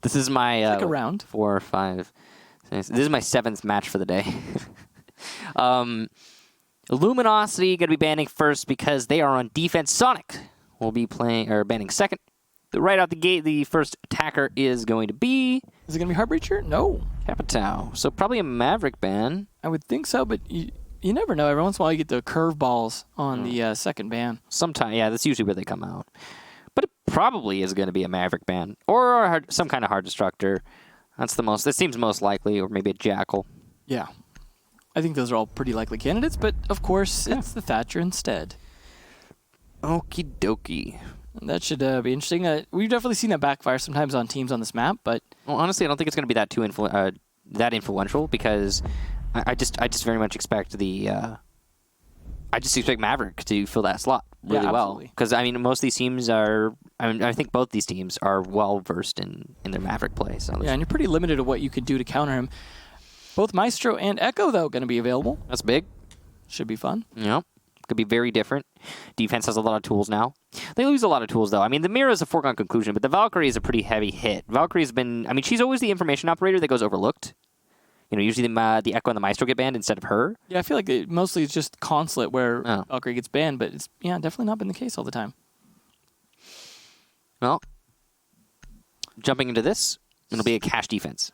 This is my like a round. 4 or 5. This is my 7th match for the day. Luminosity going to be banning first because they are on defense. Sonic will be banning second. Right out the gate, the first attacker is going to be... Is it going to be Heartbreacher? No. Capitao. So probably a Maverick ban. I would think so, but you never know. Every once in a while you get the curveballs on the second ban. Sometimes, yeah, that's usually where they come out. But it probably is going to be a Maverick ban. Or some kind of hard destructor. That seems most likely, or maybe a Jackal. Yeah. I think those are all pretty likely candidates, but of course it's the Thatcher instead. Okie dokie. That should be interesting. We've definitely seen that backfire sometimes on teams on this map, but... Well, honestly, I don't think it's going to be that influential because I just very much expect I just expect Maverick to fill that slot really well. Because, I mean, most of these teams are... I think both these teams are well-versed in their Maverick play. So yeah, and you're pretty limited to what you could do to counter him. Both Maestro and Echo, though, going to be available. That's big. Should be fun. Yep. Could be very different. Defense has a lot of tools now. They lose a lot of tools, though. I mean, the Mira is a foregone conclusion, but the Valkyrie is a pretty heavy hit. Valkyrie's been... I mean, she's always the information operator that goes overlooked. You know, usually the Echo and the Maestro get banned instead of her. Yeah, I feel like mostly it's just Consulate where Valkyrie gets banned, but it's definitely not been the case all the time. Well, jumping into this, it'll be a cash defense.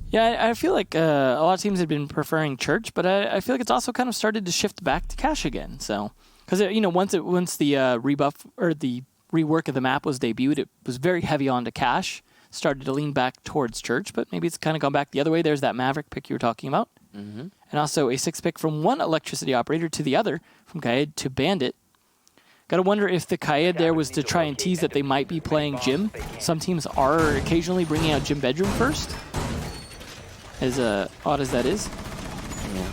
Yeah, I feel like a lot of teams have been preferring Church, but I feel like it's also kind of started to shift back to cash again. So, because once the rebuff or the rework of the map was debuted, it was very heavy onto cash. Started to lean back towards Church, but maybe it's kind of gone back the other way. There's that Maverick pick you were talking about, and also a 6 pick from one electricity operator to the other, from Kaed to Bandit. Gotta wonder if the Kaed there was to try and tease that they might be playing Jim. Some teams are occasionally bringing out Jim Bedroom first. As odd as that is. Yeah.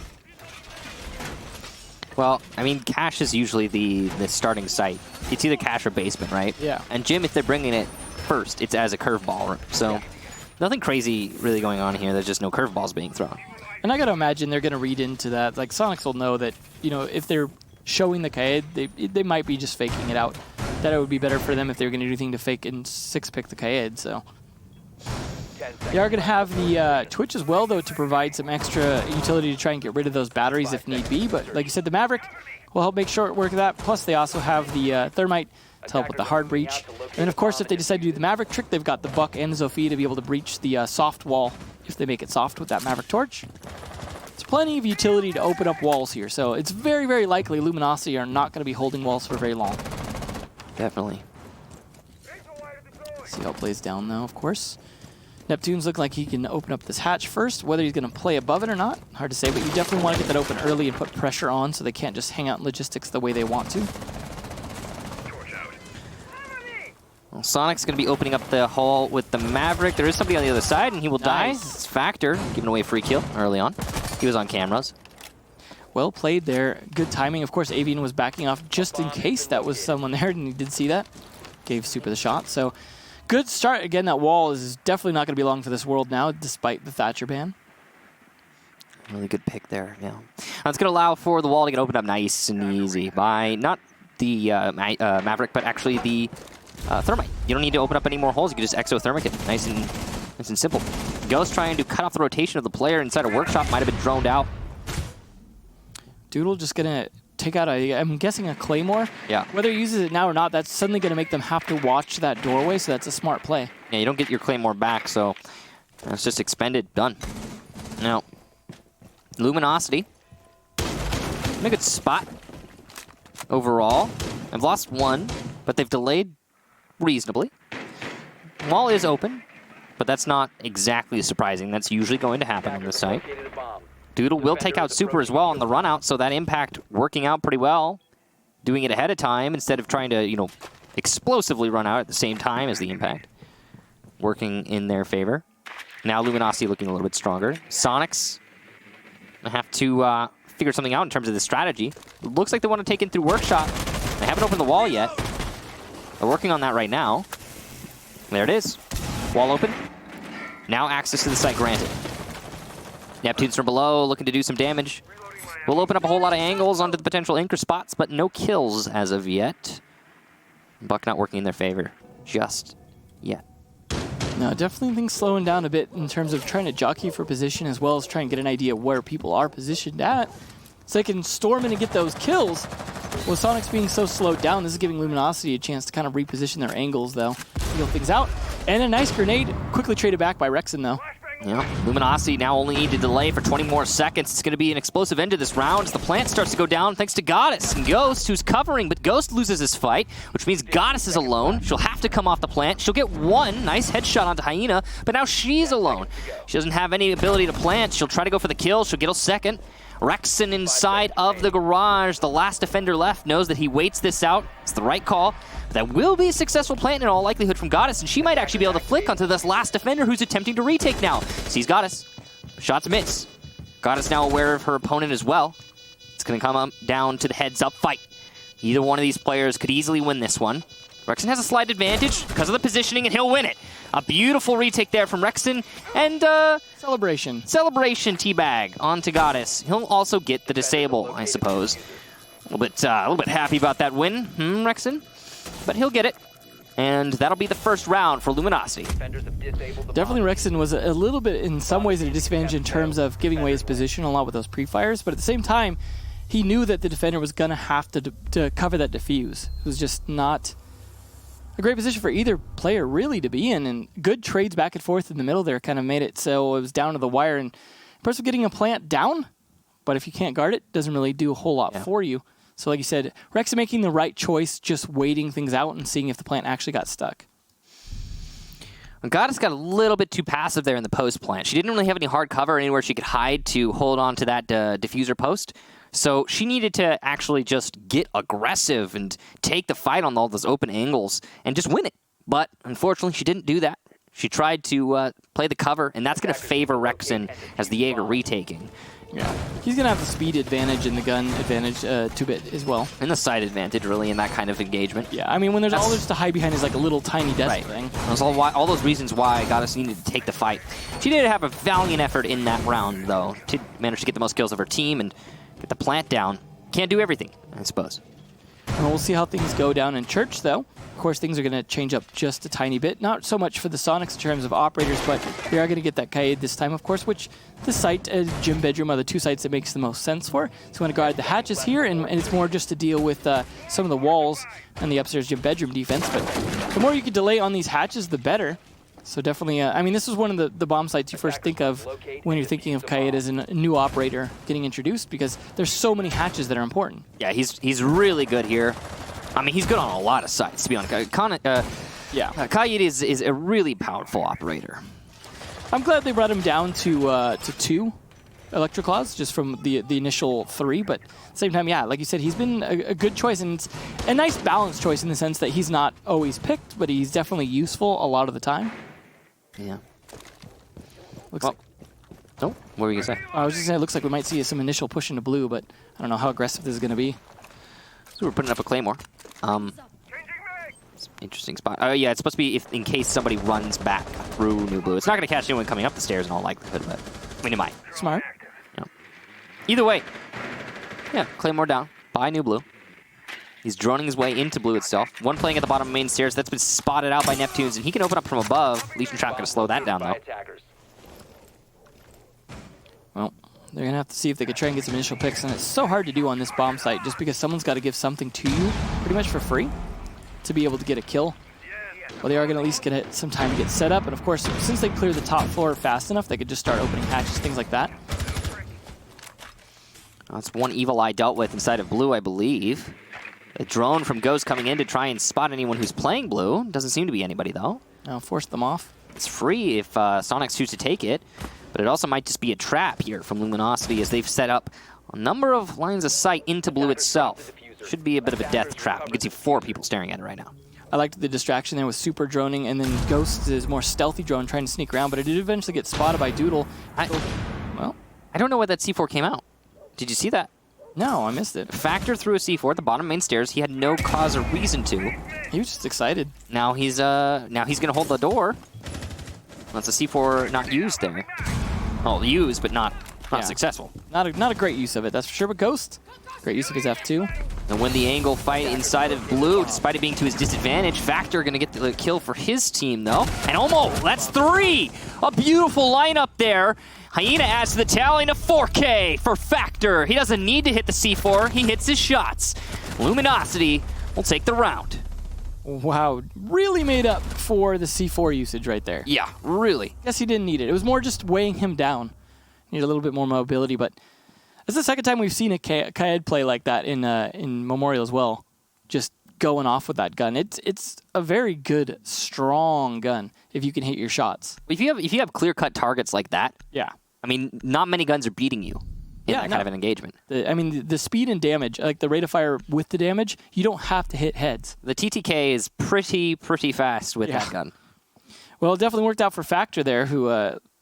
Well, I mean, cash is usually the starting site. It's either cash or basement, right? Yeah. And Jim, if they're bringing it first, it's as a curveball. So nothing crazy really going on here. There's just no curveballs being thrown. And I got to imagine they're going to read into that. Like, Soniqs will know that, if they're showing the Kaed, they might be just faking it out. That it would be better for them if they were going to do anything to fake and 6-pick the Kaed, so... They are going to have the Twitch as well, though, to provide some extra utility to try and get rid of those batteries if need be. But like you said, the Maverick will help make short work of that. Plus, they also have the Thermite to help with the hard breach. And, of course, if they decide to do the Maverick trick, they've got the Buck and the Zofia to be able to breach the soft wall if they make it soft with that Maverick Torch. There's plenty of utility to open up walls here. So it's very, very likely Luminosity are not going to be holding walls for very long. Definitely. See how it plays down, though, of course. Neptune's looking like he can open up this hatch first. Whether he's going to play above it or not, hard to say, but you definitely want to get that open early and put pressure on so they can't just hang out in logistics the way they want to. Well, Soniqs going to be opening up the hall with the Maverick. There is somebody on the other side, and he will die. It's Factor giving away free kill early on. He was on cameras. Well played there. Good timing. Of course, Avian was backing off just in case that was someone there, and he did see that. Gave Super the shot, so... Good start. Again, that wall is definitely not going to be long for this world now, despite the Thatcher ban. Really good pick there, yeah. That's going to allow for the wall to get opened up nice and easy by not the Maverick, but actually the Thermite. You don't need to open up any more holes. You can just exothermic it. Nice and simple. Ghost trying to cut off the rotation of the player inside a workshop. Might have been droned out. Doodle just going to take out, I'm guessing, a Claymore. Yeah. Whether he uses it now or not, that's suddenly going to make them have to watch that doorway, so that's a smart play. Yeah, you don't get your Claymore back, so it's just expended. Done. Now, Luminosity. In a good spot overall. I've lost one, but they've delayed reasonably. Wall is open, but that's not exactly surprising. That's usually going to happen on this site. Doodle will take out Super as well on the run out, so that impact working out pretty well. Doing it ahead of time instead of trying to, explosively run out at the same time as the impact. Working in their favor. Now Luminosity looking a little bit stronger. Soniqs have to figure something out in terms of the strategy. It looks like they want to take in through Workshop. They haven't opened the wall yet. They're working on that right now. There it is. Wall open. Now access to the site granted. Neptune's from below, looking to do some damage. We'll open up a whole lot of angles onto the potential anchor spots, but no kills as of yet. Buck not working in their favor just yet. No, definitely things slowing down a bit in terms of trying to jockey for position as well as trying to get an idea where people are positioned at. So they can storm in and get those kills. With Soniqs being so slowed down, this is giving Luminosity a chance to kind of reposition their angles, though. Feel things out. And a nice grenade, quickly traded back by Rexon, though. Yeah, Luminosity now only need to delay for 20 more seconds. It's going to be an explosive end to this round as the plant starts to go down thanks to Goddess and Ghost, who's covering, but Ghost loses his fight, which means Goddess is alone. She'll have to come off the plant. She'll get one nice headshot onto Hyena, but now she's alone. She doesn't have any ability to plant. She'll try to go for the kill. She'll get a second. Rexon inside of the garage. The last defender left knows that he waits this out. It's the right call. That will be a successful plant in all likelihood from Goddess, and she might actually be able to flick onto this last defender who's attempting to retake now. Sees Goddess. Shots miss. Goddess now aware of her opponent as well. It's going to come down to the heads-up fight. Either one of these players could easily win this one. Rexon has a slight advantage because of the positioning, and he'll win it. A beautiful retake there from Rexon, and Celebration teabag onto Goddess. He'll also get the disable, I suppose. A little bit happy about that win, Rexon? But he'll get it, and that'll be the first round for Luminosity. Definitely Rexon was a little bit, in some ways, at a disadvantage in terms of giving away his position a lot with those pre-fires, but at the same time, he knew that the defender was going to have to cover that defuse. It was just not a great position for either player really to be in, and good trades back and forth in the middle there kind of made it so it was down to the wire, and in terms of getting a plant down, but if you can't guard it, doesn't really do a whole lot for you. So like you said, Rexon making the right choice, just waiting things out and seeing if the plant actually got stuck. Goddess got a little bit too passive there in the post plant. She didn't really have any hard cover anywhere she could hide to hold on to that diffuser post. So she needed to actually just get aggressive and take the fight on all those open angles and just win it. But unfortunately, she didn't do that. She tried to play the cover, and that's going to favor Rexon as the Jaeger retaking. Yeah, he's going to have the speed advantage and the gun advantage 2-bit as well. And the side advantage, really, in that kind of engagement. Yeah, I mean, when there's all there's to hide behind is like a little tiny desk thing. That's all those reasons why Goddess needed to take the fight. She did have a valiant effort in that round, though, to manage to get the most kills of her team and get the plant down. Can't do everything, I suppose. Well, we'll see how things go down in Church, though. Of course, things are going to change up just a tiny bit. Not so much for the Soniqs in terms of operators, but they are going to get that Kaid this time, of course, which the site, gym bedroom, are the two sites that makes the most sense for. So we want to guard the hatches here, and it's more just to deal with some of the walls and the upstairs gym bedroom defense. But the more you can delay on these hatches, the better. So definitely, I mean, this is one of the bomb sites you first think of when you're thinking of Kaid as a new operator getting introduced, because there's so many hatches that are important. Yeah, he's really good here. I mean, he's good on a lot of sites, to be honest. Kaid is a really powerful operator. I'm glad they brought him down to 2 Electroclaws, just from the initial 3, but at the same time, yeah, like you said, he's been a good choice, and it's a nice balanced choice in the sense that he's not always picked, but he's definitely useful a lot of the time. Yeah. Looks like... Oh, what were you going to say? I was just saying it looks like we might see some initial push into blue, but I don't know how aggressive this is going to be. So we're putting up a Claymore. Interesting spot. Oh, yeah, it's supposed to be in case somebody runs back through New Blue. It's not going to catch anyone coming up the stairs in all likelihood, but I mean, it might. Smart. Yeah. Either way, yeah, Claymore down by New Blue. He's droning his way into Blue itself. One playing at the bottom of main stairs. That's been spotted out by Neptunes, and he can open up from above. Legion Trap going to slow that down, though. Well, they're going to have to see if they could try and get some initial picks, and it's so hard to do on this bomb site just because someone's got to give something to you pretty much for free to be able to get a kill. Well, they are going to at least get some time to get set up, and of course, since they clear the top floor fast enough, they could just start opening hatches, things like that. That's one Evil Eye dealt with inside of Blue, I believe. A drone from Ghost coming in to try and spot anyone who's playing Blue. Doesn't seem to be anybody, though. Now force them off. It's free if Soniqs choose to take it, but it also might just be a trap here from Luminosity as they've set up a number of lines of sight into Blue itself. Should be a bit of a death trap. You can see 4 people staring at it right now. I liked the distraction there with super droning, and then Ghost is more stealthy drone trying to sneak around, but it did eventually get spotted by Doodle. Well, I don't know why that C4 came out. Did you see that? No, I missed it. Factor threw a C4 at the bottom main stairs. He had no cause or reason to. He was just excited. Now he's gonna hold the door. That's a C4 not used there. Well, used, but not not successful. Not a great use of it, that's for sure. But Ghost, great use of his F2. And when the angle fight inside of blue, despite it being to his disadvantage, Factor going to get the kill for his team, though. And Omo, that's 3! A beautiful lineup there. Hyena adds to the tally to 4K for Factor. He doesn't need to hit the C4, he hits his shots. Luminosity will take the round. Wow, really made up for the C4 usage right there. Yeah, really. Guess he didn't need it. It was more just weighing him down. Need a little bit more mobility, but it's the second time we've seen a Kaed play like that in Memorial as well. Just going off with that gun. It's a very good, strong gun if you can hit your shots. If you have clear-cut targets like that, Yeah. I mean, not many guns are beating you in that kind of an engagement. The speed and damage, like the rate of fire with the damage, you don't have to hit heads. The TTK is pretty fast with that gun. Well, it definitely worked out for Factor there, who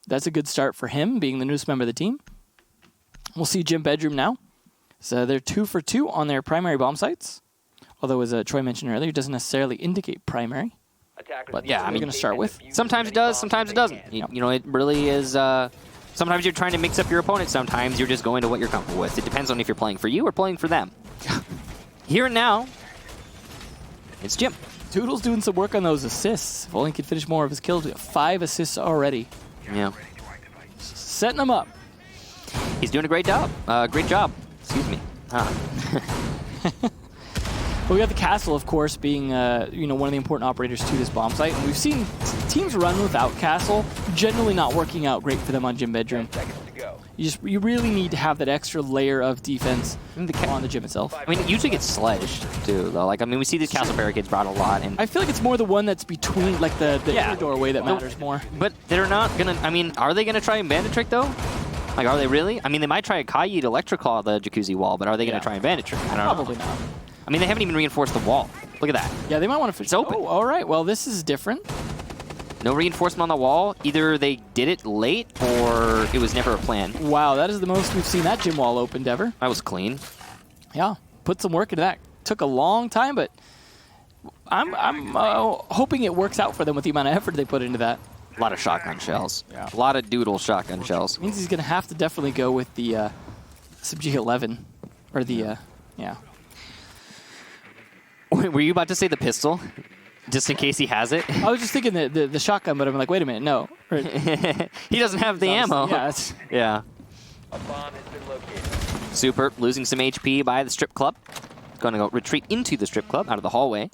that's a good start for him, being the newest member of the team. We'll see Gym Bedroom now. So they're 2 for 2 on their primary bomb sites. Although, as Troy mentioned earlier, it doesn't necessarily indicate primary. But yeah, I'm going to start with. Sometimes it does, sometimes it doesn't. You know, it really is... sometimes you're trying to mix up your opponent. Sometimes you're just going to what you're comfortable with. It depends on if you're playing for you or playing for them. Here and now, it's Jim. Doodle's doing some work on those assists. If only he could finish more of his kills. We have 5 assists already. Yeah. Setting them up. He's doing a great job. Great job. Excuse me. But we got the castle, of course, being one of the important operators to this bomb site. And we've seen teams run without castle, generally not working out great for them on Gym Bedroom. You really need to have that extra layer of defense on the gym itself. I mean, it usually gets sledged, too, though. Like, I mean, we see these castle barricades brought a lot. And I feel like it's more the one that's between, like, the inner doorway that matters more. But they're not going to... I mean, are they going to try and bandit trick, though? Like, are they really? I mean, they might try a Kai to Electroclaw the Jacuzzi wall, but are they going to try and bandit trick? I don't know. Probably not. I mean, they haven't even reinforced the wall. Look at that. Yeah, they might want to finish. It's open. Oh, all right. Well, this is different. No reinforcement on the wall. Either they did it late or it was never a plan. Wow, that is the most we've seen that gym wall opened ever. That was clean. Yeah, put some work into that. Took a long time, but I'm hoping it works out for them with the amount of effort they put into that. A lot of shotgun shells. Yeah. A lot of doodle shotgun shells. Means he's going to have to definitely go with the Sub-G11. Or the, yeah. Were you about to say the pistol? Just in case he has it? I was just thinking the shotgun, but I'm like, wait a minute, no. He doesn't have the ammo. Yeah. A bomb has been located. Super, losing some HP by the strip club. Going to go retreat into the strip club out of the hallway.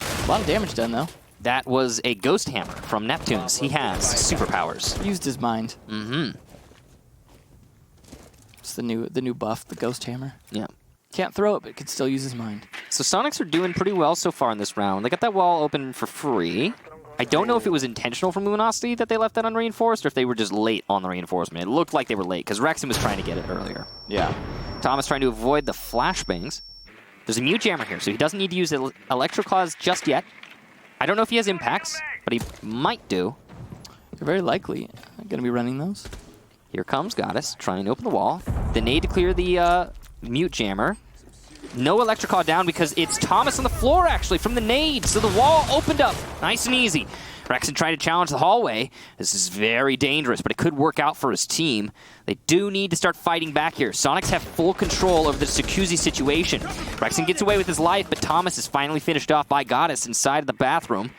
A lot of damage done, though. That was a ghost hammer from Neptunes. He has superpowers. He used his mind. Mm-hmm. It's the new buff, the ghost hammer. Yeah. Can't throw it, but could still use his mind. So Soniqs are doing pretty well so far in this round. They got that wall open for free. I don't know if it was intentional from Luminosity that they left that unreinforced or if they were just late on the reinforcement. It looked like they were late because Rexon was trying to get it earlier. Yeah. Thomas trying to avoid the flashbangs. There's a mute jammer here, so he doesn't need to use Electroclaws just yet. I don't know if he has impacts, but he might do. They're very likely going to be running those. Here comes Goddess trying to open the wall. The nade to clear the mute jammer. No Electroclaw down because it's Thomas on the floor, actually, from the nade. So the wall opened up nice and easy. Rexon trying to challenge the hallway. This is very dangerous, but it could work out for his team. They do need to start fighting back here. Soniqs have full control over the Jacuzzi situation. Rexon gets away with his life, but Thomas is finally finished off by Goddess inside of the bathroom.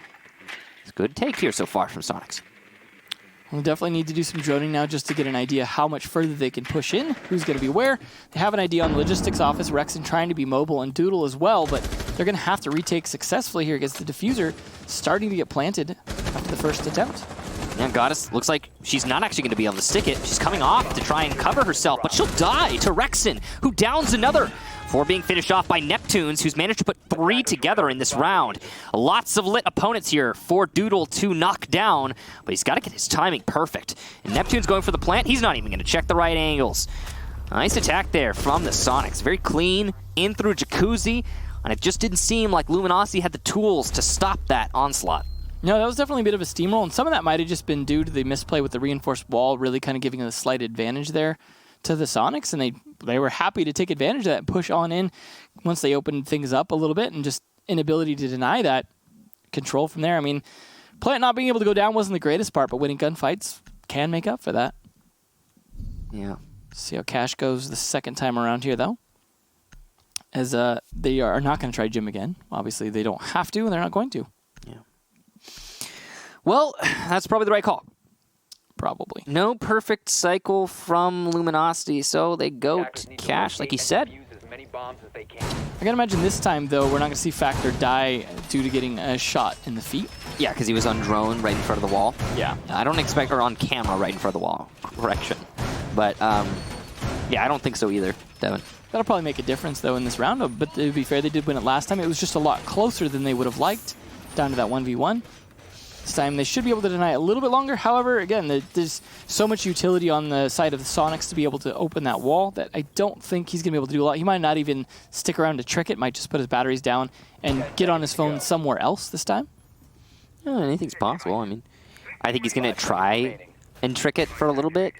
It's a good take here so far from Soniqs. We'll definitely need to do some droning now just to get an idea how much further they can push in, who's going to be where. They have an idea on the logistics office, Rexon trying to be mobile and Doodle as well, but they're going to have to retake successfully here against the diffuser starting to get planted after the first attempt. Yeah, Goddess looks like she's not actually going to be able to stick it. She's coming off to try and cover herself, but she'll die to Rexon, who downs another. 4 being finished off by Neptunes, who's managed to put 3 together in this round. Lots of lit opponents here for Doodle to knock down, but he's got to get his timing perfect. And Neptune's going for the plant. He's not even going to check the right angles. Nice attack there from the Soniqs. Very clean, in through Jacuzzi, and it just didn't seem like Luminosity had the tools to stop that onslaught. No, that was definitely a bit of a steamroll, and some of that might have just been due to the misplay with the reinforced wall, really kind of giving a slight advantage there to the Soniqs, and they were happy to take advantage of that and push on in once they opened things up a little bit, and just inability to deny that control from there. I mean, Plant not being able to go down wasn't the greatest part, but winning gunfights can make up for that. Yeah. See how Cash goes the second time around here, though. As they are not going to try Jim again. Obviously, they don't have to, and they're not going to. Yeah. Well, that's probably the right call. Probably. No perfect cycle from Luminosity, so they go to Cash, like he said. I gotta imagine this time, though, we're not gonna see Factor die due to getting a shot in the feet. Yeah, because he was on drone right in front of the wall. Yeah. I don't expect her on camera right in front of the wall. Correction. But, yeah, I don't think so either, Devin. That'll probably make a difference, though, in this round. But to be fair, they did win it last time. It was just a lot closer than they would have liked, down to that 1v1. This time, they should be able to deny it a little bit longer. However, again, there's so much utility on the side of the Soniqs to be able to open that wall that I don't think he's going to be able to do a lot. He might not even stick around to trick it. Might just put his batteries down and get on his phone somewhere else this time. Yeah, anything's possible. I mean, I think he's going to try and trick it for a little bit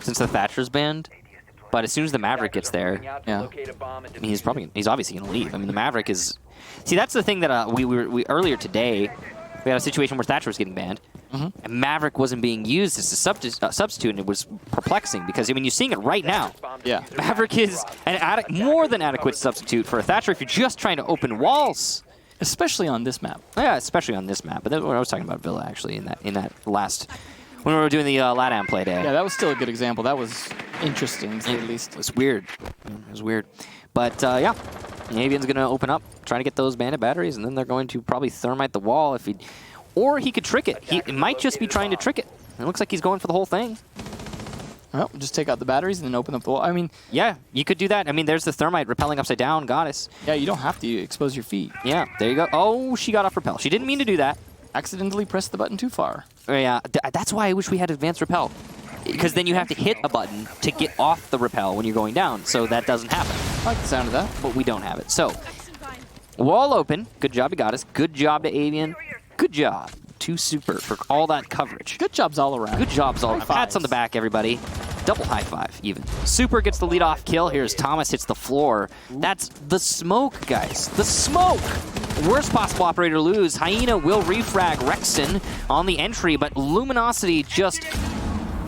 since the Thatcher's banned. But as soon as the Maverick gets there, yeah, I mean, he's obviously going to leave. I mean, the Maverick is... See, that's the thing that we earlier today... We had a situation where Thatcher was getting banned, and Maverick wasn't being used as a substitute, and it was perplexing because, I mean, you're seeing it right now. Yeah. Maverick is an more than adequate substitute for a Thatcher if you're just trying to open walls. Especially on this map. Yeah, especially on this map. But then I was talking about Villa, actually, in that last... When we were doing the LATAM play day. Yeah, that was still a good example. That was interesting, to say the least. It was weird. It was weird. But, yeah. Avian's going to open up, trying to get those bandit batteries, and then they're going to probably thermite the wall if he... Or he could trick it. He might just be trying to trick it. It looks like he's going for the whole thing. Well, just take out the batteries and then open up the wall. I mean... Yeah, you could do that. I mean, there's the thermite repelling upside down, Goddess. Yeah, you don't have to expose your feet. Yeah, there you go. Oh, she got off repel. She didn't mean to do that. Accidentally pressed the button too far. Yeah, that's why I wish we had advanced repel. Because then you have to hit a button to get off the repel when you're going down, so that doesn't happen. I like the sound of that. But we don't have it. So, wall open. Good job to Goddess. Good job to Avian. Good job to Super for all that coverage. Good jobs all around. Good jobs all around. Pats on the back, everybody. Double high five, even. Super gets the lead-off kill. Here's Thomas hits the floor. That's the smoke, guys. The smoke! Worst possible operator to lose. Hyena will refrag Rexton on the entry, but Luminosity just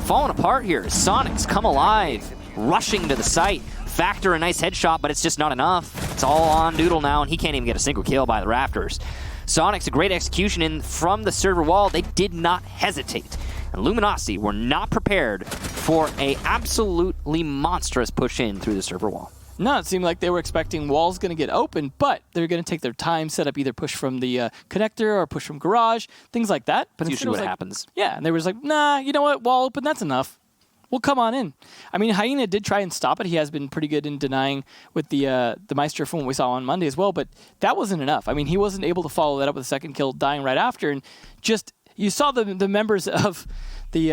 falling apart here. Soniqs come alive, rushing to the site. Factor a nice headshot, but it's just not enough. It's all on Doodle now, and he can't even get a single kill by the Raptors. Soniqs, a great execution in from the server wall. They did not hesitate. And Luminosity were not prepared for a absolutely monstrous push in through the server wall. No, it seemed like they were expecting walls going to get open, but they're going to take their time, set up either push from the connector or push from garage, things like that. But that's usually what happens. Yeah, and they were just like, nah, you know what, wall open, that's enough. We'll come on in. I mean, Hyena did try and stop it. He has been pretty good in denying with the Meister from what we saw on Monday as well, but that wasn't enough. I mean, he wasn't able to follow that up with a second kill, dying right after, and just, you saw the members of the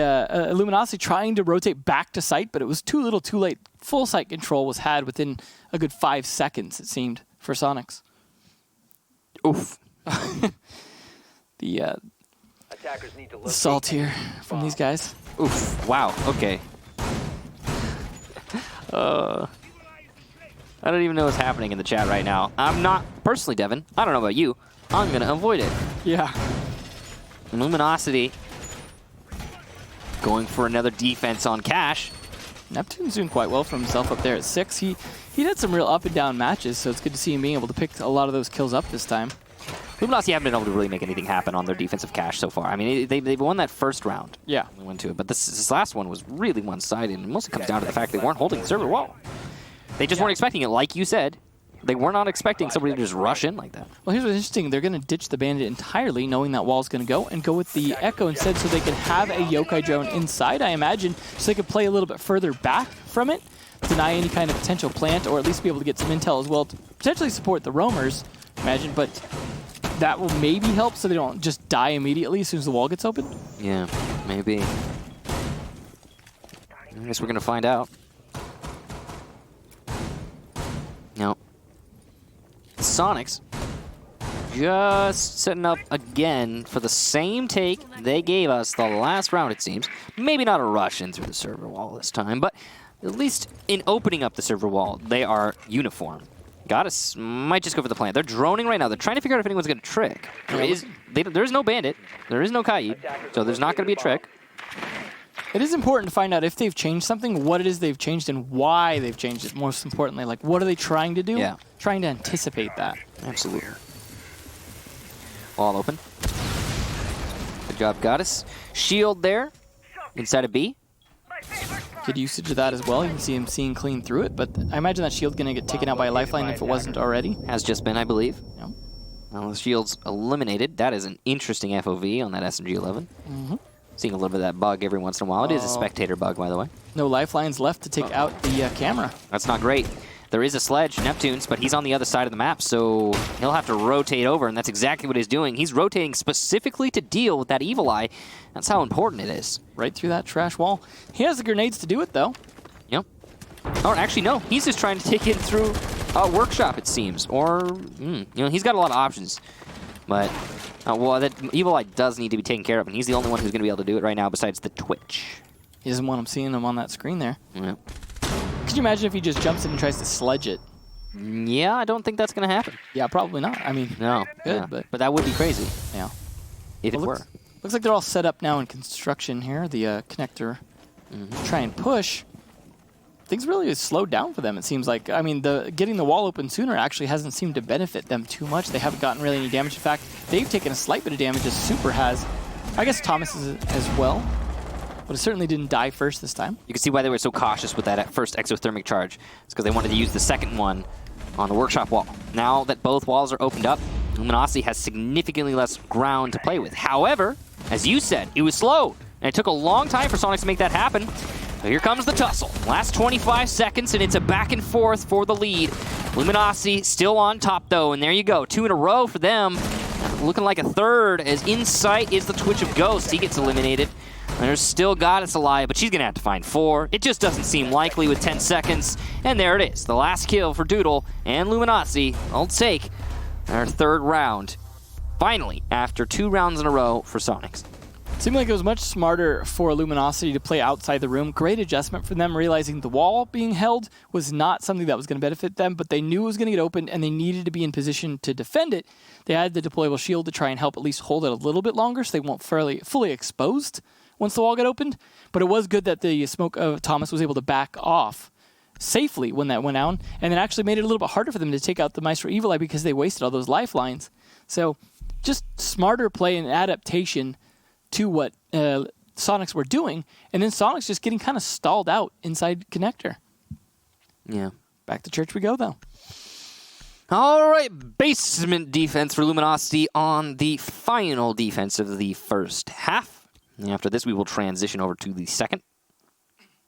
Luminosity trying to rotate back to site, but it was too little too late. Full site control was had within a good 5 seconds, it seemed, for Soniqs. Oof. The salt here from these guys. Oof. Wow. Okay. I don't even know what's happening in the chat right now. I'm not, personally, Devin, I don't know about you, I'm going to avoid it. Yeah. Luminosity going for another defense on Cash. Neptune's doing quite well for himself up there at 6. He had some real up and down matches, so it's good to see him being able to pick a lot of those kills up this time. Luminosity haven't been able to really make anything happen on their defensive Cash so far. I mean, they won that first round. Yeah. We went to it, but this last one was really one-sided, and it mostly comes down to the fact they weren't holding the server wall. They just weren't expecting it, like you said. They were not expecting somebody to just rush in like that. Well, here's what's interesting. They're going to ditch the Bandit entirely, knowing that wall's going to go, and go with the Echo instead so they can have a Yokai drone inside, I imagine, so they could play a little bit further back from it, deny any kind of potential plant, or at least be able to get some intel as well to potentially support the roamers, imagine, but that will maybe help so they don't just die immediately as soon as the wall gets open. Yeah, maybe. I guess we're going to find out. No. Soniqs just setting up again for the same take they gave us the last round, it seems. Maybe not a rush in through the server wall this time, but at least in opening up the server wall, they are uniform. Goddess might just go for the plant. They're droning right now. They're trying to figure out if anyone's going to trick. There is no bandit. There is no Kaid, so there's not going to be a trick. It is important to find out if they've changed something, what it is they've changed, and why they've changed it, most importantly. Like, what are they trying to do? Yeah. Trying to anticipate that. Absolutely. Wall open. Good job, Goddess. Shield there, inside of B. Good usage of that as well. You can see him seeing clean through it, but I imagine that shield's going to get taken out by a lifeline if it wasn't already. Has just been, I believe. Yep. Well, the shield's eliminated. That is an interesting FOV on that SMG-11. Seeing a little bit of that bug every once in a while. It is a spectator bug, by the way. No lifelines left to take out the camera. That's not great. There is a sledge, Neptune's, but he's on the other side of the map, so he'll have to rotate over, and that's exactly what he's doing. He's rotating specifically to deal with that Evil Eye. That's how important it is. Right through that trash wall. He has the grenades to do it, though. Yep. Or actually, no. He's just trying to take it through a workshop, it seems. Or, you know, he's got a lot of options. But, well, that Evil Eye does need to be taken care of, and he's the only one who's going to be able to do it right now besides the Twitch. He doesn't want him seeing him on that screen there. Yeah. Could you imagine if he just jumps in and tries to sledge it? Yeah, I don't think that's going to happen. Yeah, probably not. I mean, No. good, Yeah. but that would be crazy yeah. if it Well, were. Looks like they're all set up now in construction here. The connector try and push. Things really slowed down for them, it seems like. I mean, getting the wall open sooner actually hasn't seemed to benefit them too much. They haven't gotten really any damage. In fact, they've taken a slight bit of damage as Super has. I guess Thomas is as well. But it certainly didn't die first this time. You can see why they were so cautious with that first exothermic charge. It's because they wanted to use the second one on the workshop wall. Now that both walls are opened up, Luminosity has significantly less ground to play with. However, as you said, it was slow, and it took a long time for Soniqs to make that happen. So here comes the tussle. Last 25 seconds, and it's a back and forth for the lead. Luminosity still on top, though, and there you go. 2 in a row for them. Looking like a third, as in sight is the Twitch of Ghost. He gets eliminated. There's still Goddess alive, but she's going to have to find 4. It just doesn't seem likely with 10 seconds. And there it is. The last kill for Doodle and Luminosity will take our third round. Finally, after 2 rounds in a row for Soniqs. Seemed like it was much smarter for Luminosity to play outside the room. Great adjustment for them, realizing the wall being held was not something that was going to benefit them, but they knew it was going to get opened and they needed to be in position to defend it. They had the deployable shield to try and help at least hold it a little bit longer so they weren't fully exposed once the wall got opened. But it was good that the smoke of Thomas was able to back off safely when that went down, and it actually made it a little bit harder for them to take out the Maestro Evil Eye because they wasted all those lifelines. So just smarter play and adaptation to what Soniqs were doing, and then Soniqs just getting kind of stalled out inside connector. Yeah. Back to church we go, though. All right, basement defense for Luminosity on the final defense of the first half. And after this, we will transition over to the second.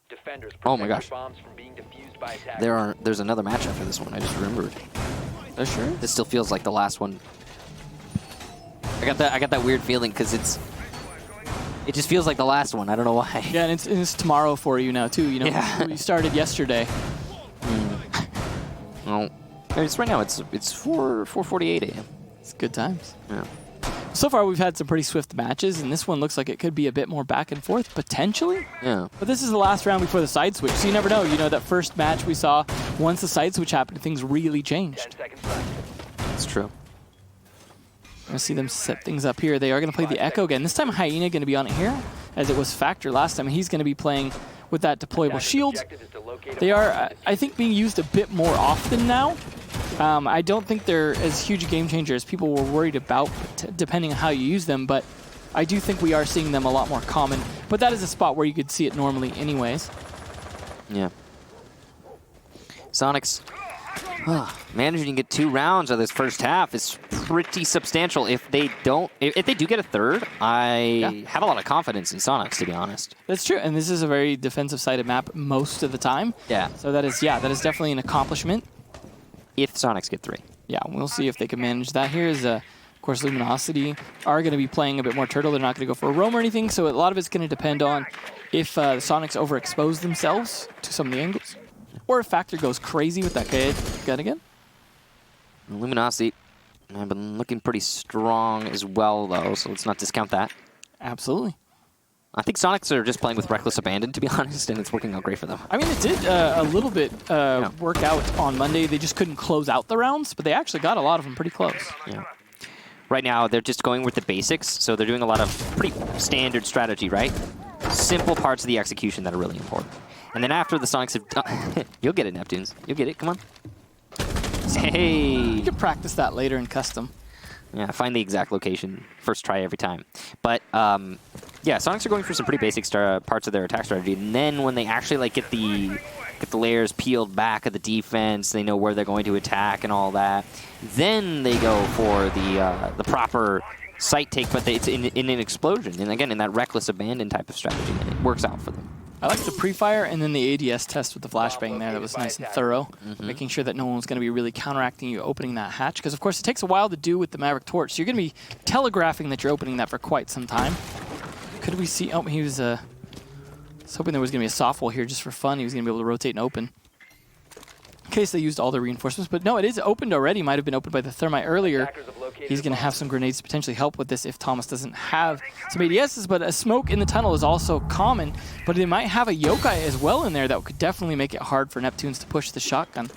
Defenders Oh my gosh. bombs from being defused by attackers. There's another match after this one. I just remembered. Sure. This still feels like the last one. I got that weird feeling because it just feels like the last one. I don't know why. Yeah, and it's tomorrow for you now too. You know, Yeah. we started yesterday. Well, it's right now. It's 4:48 a.m. It's good times. Yeah. So far, we've had some pretty swift matches, and this one looks like it could be a bit more back and forth, potentially. Yeah. But this is the last round before the side switch, so you never know. You know, that first match we saw, once the side switch happened, things really 10 changed. seconds left. That's true. We're going to see them set things up here. They are going to play the Echo again. This time, Hyena going to be on it here, as it was Factor last time. He's going to be playing with that deployable shield. Objective is to locate a They bomb. are, I think, being used a bit more often now. I don't think they're as huge a game changer as people were worried about, depending on how you use them, but I do think we are seeing them a lot more common. But that is a spot where you could see it normally anyways. Yeah. Soniqs managing to get 2 rounds of this first half is pretty substantial. If they do get a third, I have a lot of confidence in Soniqs, to be honest. That's true, and this is a very defensive-sided map most of the time. Yeah. So that is definitely an accomplishment. If Soniqs get 3. Yeah, we'll see if they can manage that. Here is, of course, Luminosity are going to be playing a bit more turtle. They're not going to go for a roam or anything, so a lot of it's going to depend on if the Soniqs overexpose themselves to some of the angles, or if Factor goes crazy with that gun again. Luminosity have been looking pretty strong as well, though, so let's not discount that. Absolutely. I think Soniqs are just playing with reckless abandon, to be honest, and it's working out great for them. I mean, it did a little bit work out on Monday. They just couldn't close out the rounds, but they actually got a lot of them pretty close. Yeah. Right now, they're just going with the basics, so they're doing a lot of pretty standard strategy, right? simple parts of the execution that are really important. And then after the Sonics have done... You'll get it, Neptunes. You'll get it. Come on. Hey! You can practice that later in custom. Yeah, find the exact location. First try every time. But, yeah, Sonics are going for some pretty basic parts of their attack strategy. And then when they actually, like, get the layers peeled back of the defense, they know where they're going to attack and all that, then they go for the proper site take, but it's in an explosion. And again, in that reckless abandon type of strategy, and it works out for them. I like the pre-fire and then the ADS test with the flashbang there. That was nice and thorough, making sure that no one was going to be really counteracting you opening that hatch. Because, of course, it takes a while to do with the Maverick Torch. So you're going to be telegraphing that you're opening that for quite some time. Could we see... Oh, he was hoping there was going to be a soft wall here just for fun. He was going to be able to rotate and open. In case they used all the reinforcements. But no, it is opened already. Might have been opened by the Thermite earlier. He's going to have some grenades to potentially help with this if Thomas doesn't have some ADSs. But a smoke in the tunnel is also common. But they might have a yokai as well in there that could definitely make it hard for Neptunes to push the shotgun.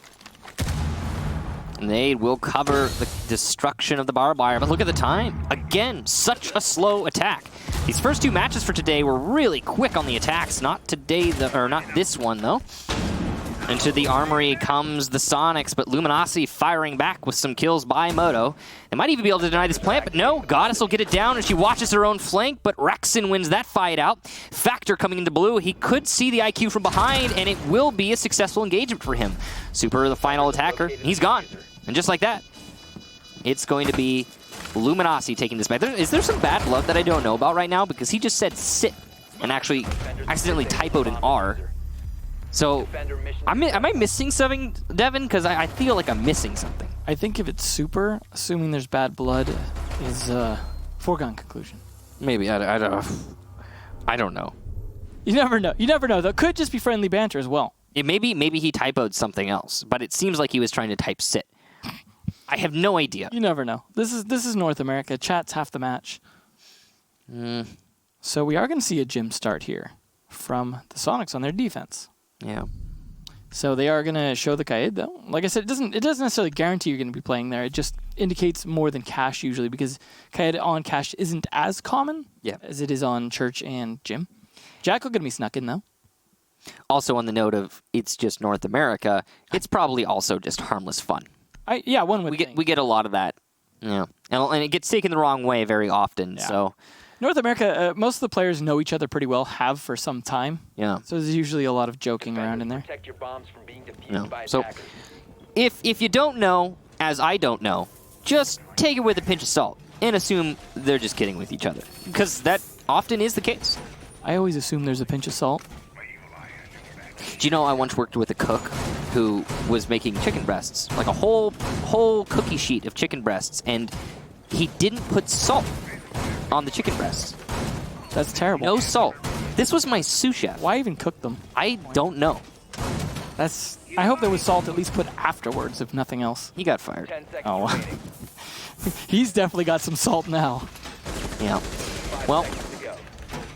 And they will cover the destruction of the barbed wire. But look at the time. Again, such a slow attack. These first two matches for today were really quick on the attacks. Not today, or not this one, though. Into the armory comes the Sonics, but Luminosity firing back with some kills by Moto. They might even be able to deny this plant, but no, Goddess will get it down, and she watches her own flank, but Rexon wins that fight out. Factor coming into blue. He could see the IQ from behind, and it will be a successful engagement for him. Super, the final attacker, he's gone. And just like that, it's going to be Luminosity taking this back. Is there some bad blood that I don't know about right now? Because he just said sit and actually accidentally typoed an R. So, am I missing something, Devin? Because I feel like I'm missing something. I think if it's super, assuming there's bad blood, is a foregone conclusion. Maybe, I don't know. You never know. You never know. That could just be friendly banter as well. Maybe he typoed something else, but it seems like he was trying to type sit. I have no idea. You never know. This is North America. Chat's half the match. So we are going to see a gym start here from the Sonics on their defense. Yeah. So they are going to show the Kaid, though. Like I said, it doesn't necessarily guarantee you're going to be playing there. It just indicates more than cash usually, because Kaid on cash isn't as common as it is on church and gym. Jackal going to be snuck in, though. Also, on the note of it's just North America, it's probably also just harmless fun. One would think. We get a lot of that, and it gets taken the wrong way very often. Yeah. So North America, most of the players know each other pretty well, have for some time. Yeah. So there's usually a lot of joking around in there. Protect your bombs from being defused by So attackers. if you don't know, as I don't know, just take it with a pinch of salt and assume they're just kidding with each other, because that often is the case. I always assume there's a pinch of salt. Do you know I once worked with a cook who was making chicken breasts, like a whole cookie sheet of chicken breasts, and he didn't put salt on the chicken breasts. That's terrible. No salt. This was my sous chef. Why even cook them? I don't know. I hope there was salt at least put afterwards, if nothing else. He got fired. 10 seconds Oh, remaining. he's definitely got some salt now. Yeah. 5 Well, seconds to go.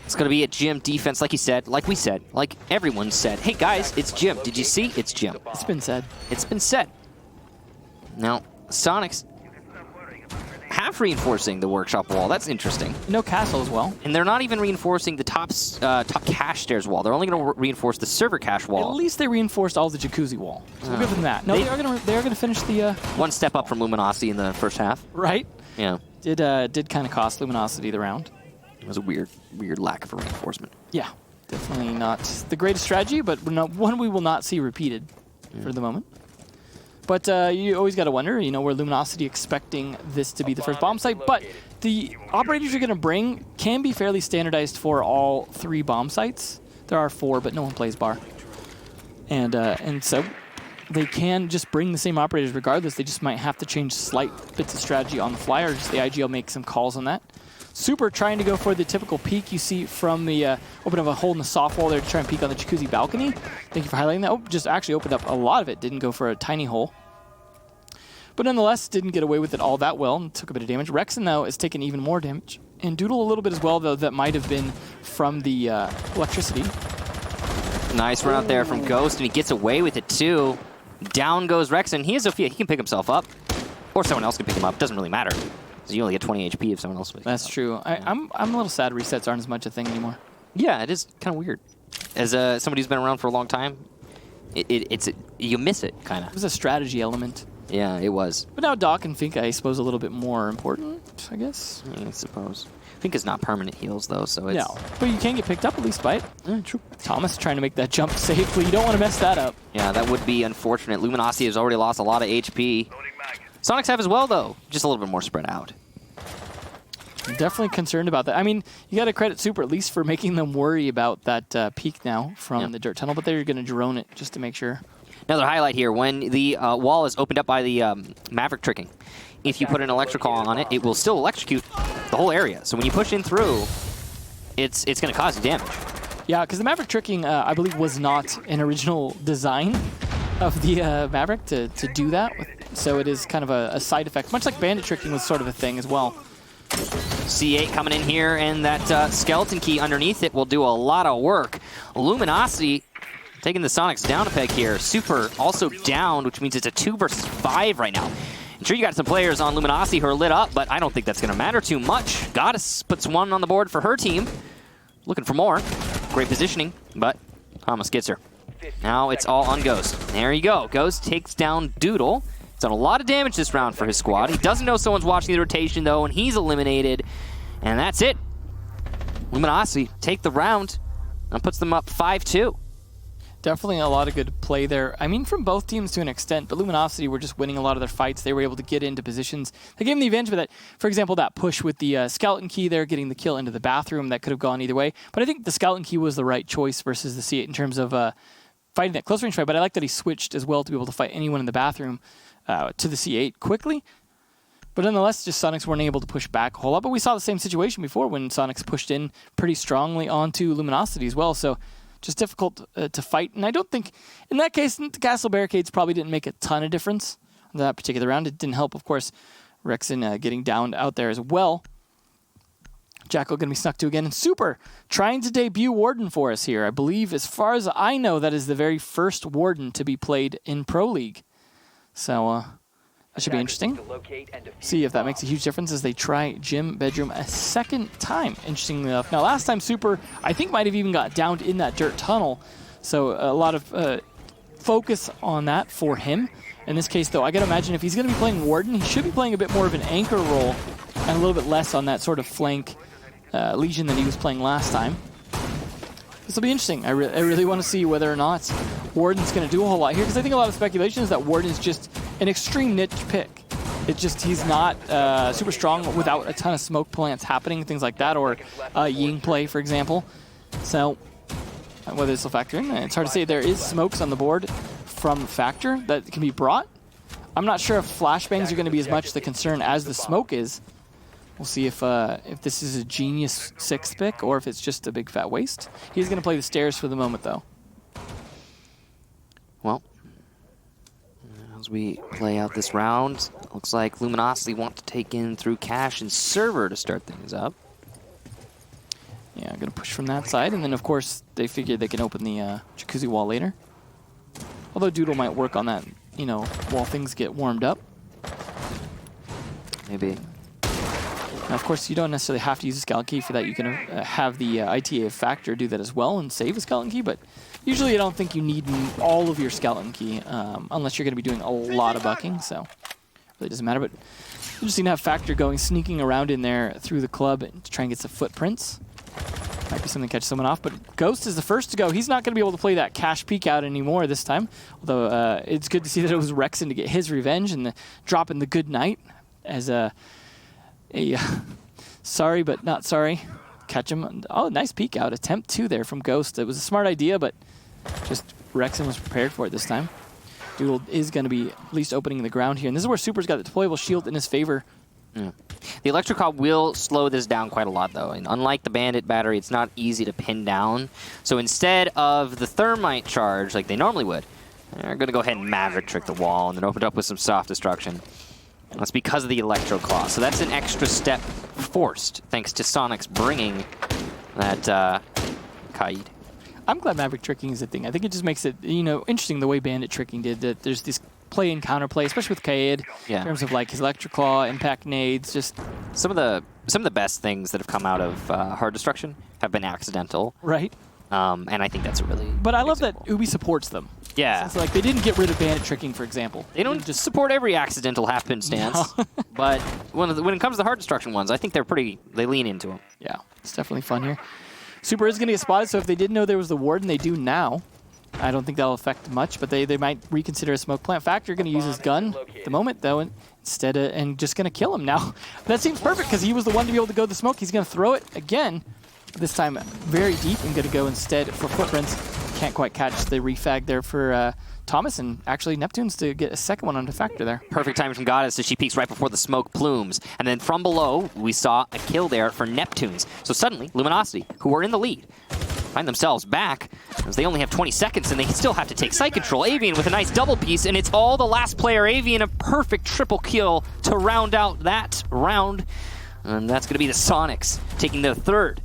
it's going to be a gym defense, like he said, like we said, like everyone said. Hey, guys, it's Jim. Did you see? It's Jim. It's been said. It's been said. Now, Sonics half reinforcing the workshop wall. That's interesting. No castle as well. And they're not even reinforcing the top cache stairs wall. They're only going to reinforce the server cache wall. At least they reinforced all the jacuzzi wall. So we'll give them that. No, they are gonna finish the one step up from Luminosity in the first half. right. Yeah. Did kind of cost Luminosity the round. It was a weird lack of a reinforcement. Yeah, definitely not the greatest strategy, but one we will not see repeated for the moment. But you always got to wonder, where Luminosity expecting this to be the first bomb site. But the operators you're going to bring can be fairly standardized for all 3 bomb sites. There are 4, but no one plays bar. And so they can just bring the same operators regardless. They just might have to change slight bits of strategy on the fly, or just the IG will make some calls on that. Super trying to go for the typical peek you see from the open of a hole in the soft wall there to try and peek on the jacuzzi balcony. Thank you for highlighting that. Oh, just actually opened up a lot of it. Didn't go for a tiny hole. But nonetheless, didn't get away with it all that well and took a bit of damage. Rexon, though, is taking even more damage. And Doodle a little bit as well, though, that might have been from the electricity. Nice run out there from Ghost, and he gets away with it, too. Down goes Rexon. He has Sophia. He can pick himself up. Or someone else can pick him up. Doesn't really matter. So you only get 20 HP if someone else picks That's him up. true. I'm a little sad resets aren't as much a thing anymore. Yeah, it is kind of weird. As somebody who's been around for a long time, you miss it, kind It of. was a strategy element. Yeah, it was. But now Doc and Fink, I suppose, a little bit more important, I guess. Yeah, I suppose. Fink not permanent heals, though, so it's... No, but you can get picked up at least by it. True. Thomas trying to make that jump safely. You don't want to mess that up. Yeah, that would be unfortunate. Luminosity has already lost a lot of HP. Soniqs have as well, though. Just a little bit more spread out. I'm definitely concerned about that. I mean, you got to credit Super at least for making them worry about that peak now from the dirt tunnel, but they're going to drone it just to make sure. Another highlight here, when the wall is opened up by the Maverick tricking, if you put an electrical on it, it will still electrocute the whole area. So when you push in through, it's going to cause you damage. Yeah, because the Maverick tricking, I believe, was not an original design of the Maverick to do that. So it is kind of a side effect, much like bandit tricking was sort of a thing as well. C8 coming in here, and that skeleton key underneath it will do a lot of work. Luminosity taking the Soniqs down a peg here. Super also down, which means it's a 2 versus 5 right now. I'm sure you got some players on Luminosity who are lit up, but I don't think that's going to matter too much. Goddess puts one on the board for her team. Looking for more. Great positioning, but Thomas gets her. Now it's all on Ghost. There you go. Ghost takes down Doodle. He's done a lot of damage this round for his squad. He doesn't know someone's watching the rotation, though, and he's eliminated. And that's it. Luminosity take the round and puts them up 5-2. Definitely a lot of good play there. I mean, from both teams to an extent, but Luminosity were just winning a lot of their fights. They were able to get into positions. They gave them the advantage with that. For example, that push with the skeleton key there, getting the kill into the bathroom, that could have gone either way. But I think the skeleton key was the right choice versus the C8 in terms of fighting that close range fight. But I like that he switched as well to be able to fight anyone in the bathroom to the C8 quickly. But nonetheless, just Soniqs weren't able to push back a whole lot. But we saw the same situation before when Soniqs pushed in pretty strongly onto Luminosity as well. So just difficult to fight. And I don't think, in that case, the castle barricades probably didn't make a ton of difference in that particular round. It didn't help, of course, Rexon getting downed out there as well. Jackal going to be snuck to again. And Super trying to debut Warden for us here. I believe, as far as I know, that is the very first Warden to be played in Pro League. So that should be interesting. See if that makes a huge difference as they try Gym Bedroom a second time, interestingly enough. Now, last time Super, I think, might have even got downed in that dirt tunnel. So a lot of focus on that for him. In this case, though, I got to imagine if he's going to be playing Warden, he should be playing a bit more of an anchor role and a little bit less on that sort of flank Legion that he was playing last time. This will be interesting. I really want to see whether or not Warden's going to do a whole lot here, because I think a lot of speculation is that Warden's just an extreme niche pick. It's just he's not super strong without a ton of smoke plants happening, things like that, or Ying play, for example. So whether this will factor in, it's hard to say. There is smokes on the board from Factor that can be brought. I'm not sure if flashbangs are going to be as much the concern as the smoke is. We'll see if this is a genius 6th pick or if it's just a big fat waste. He's going to play the stairs for the moment, though. Well, as we play out this round, looks like Luminosity want to take in through Cache and Server to start things up. Yeah, I'm going to push from that side. And then, of course, they figure they can open the jacuzzi wall later. Although Doodle might work on that, you know, while things get warmed up. Maybe. Now, of course, you don't necessarily have to use a skeleton key for that. You can have the ITA of Factor do that as well and save a skeleton key, but usually I don't think you need all of your skeleton key unless you're going to be doing a lot of bucking, so it really doesn't matter. But interesting to have Factor going, sneaking around in there through the club to try and get some footprints. Might be something to catch someone off, but Ghost is the first to go. He's not going to be able to play that Cache peek out anymore this time, although it's good to see that it was Rexon to get his revenge and dropping the good night as a sorry but not sorry. Catch him. Oh, nice peek out. Attempt 2 there from Ghost. It was a smart idea, but just Rexon was prepared for it this time. Doodle is going to be at least opening the ground here, and this is where Super's got the deployable shield in his favor. Yeah. The Electrocop will slow this down quite a lot, though. And unlike the Bandit battery, it's not easy to pin down. So instead of the Thermite charge, like they normally would, they're going to go ahead and Maverick trick the wall and then open it up with some soft destruction. And that's because of the Electro Claw. So that's an extra step forced, thanks to Soniqs bringing that Kaid. I'm glad Maverick tricking is a thing. I think it just makes it, you know, interesting the way Bandit tricking did. That there's this play and counterplay, especially with Kaid, in terms of like his Electric Claw, impact nades, just some of the some of the best things that have come out of Hard Destruction have been accidental. Right. And I think that's a really But I love that example. Ubi supports them. Yeah. It's like they didn't get rid of bandit tricking, for example. They don't just support every accidental happenstance. No. But when it comes to Hard Destruction ones, I think they lean into them. Yeah, it's definitely fun here. Super is going to get spotted, so if they didn't know there was the Warden, they do now. I don't think that'll affect much, but they might reconsider a smoke plant. Factor going to use his gun at the moment, though, instead of, and just going to kill him now. That seems perfect, because he was the one to be able to go the smoke. He's going to throw it again, this time very deep, and going to go instead for footprints. Can't quite catch the refag there for Thomas, and actually Neptune's to get a second one onto Factor there. Perfect timing from Goddess as she peeks right before the smoke plumes. And then from below, we saw a kill there for Neptunes. So suddenly, Luminosity, who are in the lead, find themselves back as they only have 20 seconds and they still have to take site control. Avian with a nice double piece, and it's all the last player. Avian, a perfect triple kill to round out that round. And that's going to be the Soniqs taking their third.